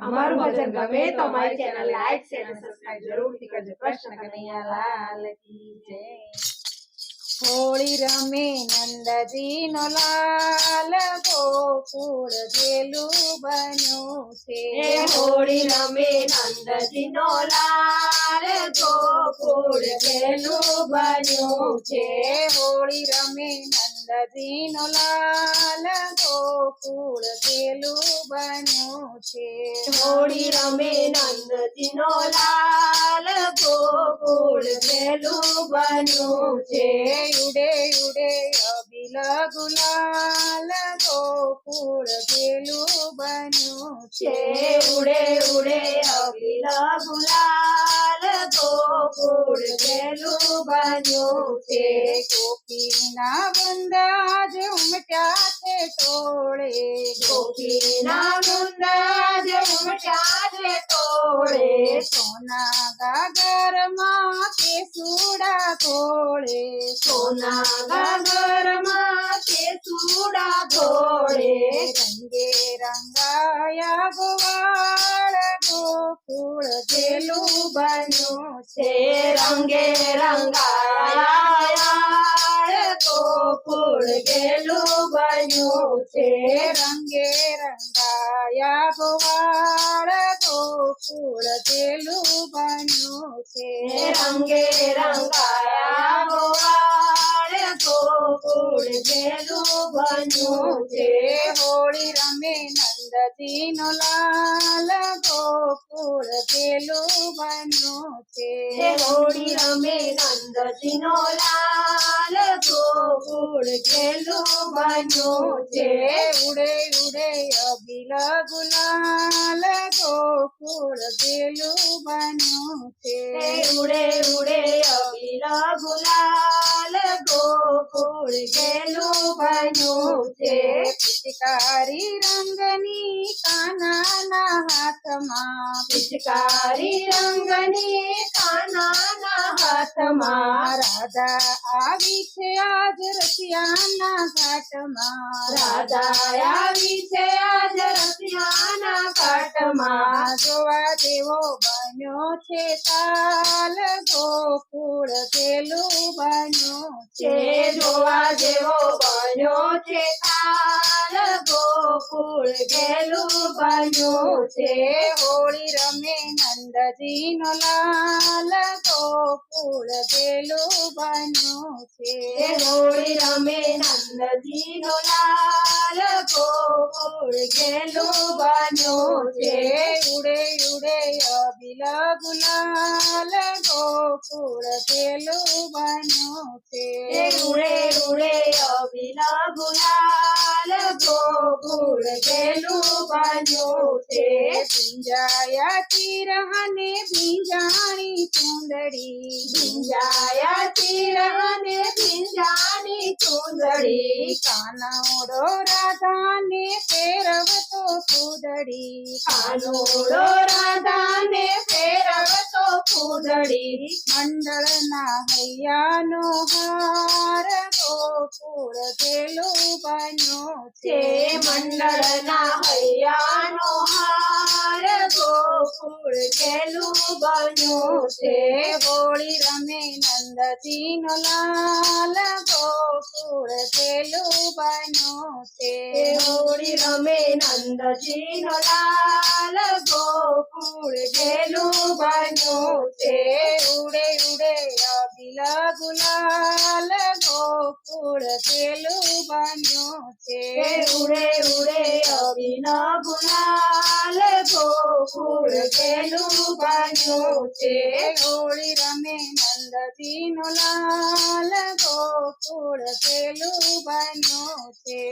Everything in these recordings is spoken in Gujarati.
અમારું ભજન ગમે તો અમારી ચેનલ લાઈક શેર અને સબસ્ક્રાઇબ જરૂરથી કરજો। કૃષ્ણ કનૈયા લાલ કી જય। હોળી રમે નંદજી નો લાલ ગોકુળ ગેલું બન્યું છે। હોળી રમે નંદજી નો લાલ ગોકુળ ગેલું બન્યું છે। હોળી રમે નંદજી નો લાલ ગોકુળ ગેલું બન્યું છે। હોળી રમે નંદજી નો લાલ ગોકુળ ગેલું બન્યું છે। ઉડે ઉડે અબિલ ગુલાલ ગોકુળ ગેલું બન્યું છે। ઉડે ઉડે અબિલ ગુલાલ ગોકુળ ગેલું બન્યું છે। ગોપીના વૃંદાજ ઉમટ્યા છે ટોળે। ગોપીના વૃંદાજ ઉમટ્યા છે ટોળે। સોના ગાગરમાં કેસુડા ઘોળે। સોના ગાગરમાં કેસુડા ઘોળે। રંગે રંગાયા ગોવાળ ગોકુળ ગેલું બન્યું છે। રંગે રંગાયા ગોકુળ ગેલું બન્યું છે। રંગે રંગાયા ગોવાળ ગોકુળ ગેલું બન્યું છે। રંગે રંગાયા ગોવાળ ગોકુળ ગેલું બન્યું છે। હોળી રમે નંદજી નો લાલ ગોકુળ ગેલું બન્યું છે। હોળી રમે નંદજી નો લાલ ગોકુળ ગેલું બન્યું છે। ઉડે ઉડે અબિલ ગુલાલ ગોકુળ ગેલું બન્યું છે। ઉડે ઉડે અબિલ ગુલાલ ગોકુળ ગેલું બન્યું છે। પિચકારી રંગની કાનાના હાથમાં। પિચકારી રંગની કાનાના હાથમાં। રાધા આવી છે આજ રસિયાના ઘાટમાં। રાધા આવી છે આજ રસિયાના ઘાટમાં। જોવા જેવો બન્યો છે તાલ ગોકુળ ગેલું બન્યું છે। જોવા જેવો બન્યો છે તાલ ગોકુળ ગેલું બન્યું છે। હોળી રમે નંદજી નો લાલ ગોકુળ ગેલું બન્યું છે। હોળી રમે નંદજી નો લાલ ગોકુળ ગેલું બન્યું છે। ઉડે ઉડે અબિલ ગુલાલ ગોકુળ ગેલું બન્યું છે। ઉડે ઉડે અબિલ ગુલાલ ગોકુળ ગેલું બન્યું છે। ભીંજાયા તીર અને ભીંજાણી ચૂંદડી। ભીંજાયા તીર અને ભીંજાની ચૂંદડી। કાનોડો રાધાને ફેરવતો ફૂદડી। કાનોડો રાધાને ફેરવતો ફૂદડી। મંડળના હૈયાનો હાર ગોકુળ ગેલું બન્યું છે। મંડળના હૈયાનો હાર ગોકુળ ગેલું બન્યું છે। હોળી રમે નંદજી નો લાલ ગોકુળ ગેલું બન્યું છે। હોળી રમે નંદજી નો લાલ ગોકુળ ગેલું બન્યું છે। ઉડે ઉડે અબિલ ગુલાલ ગોકુળ ગેલું બન્યું છે। ઉડે ઉડે અબિલ ગુલાલ ગોકુળ ગેલું બન્યું છે। હોળી રમે નંદજી નો લાલ ગોકુળ ગેલું બન્યું છે।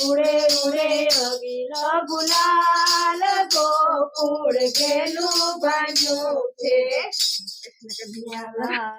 ઉડે ઉડે અબિલ ગુલાલ ગોકુળ ગેલું બન્યું છે।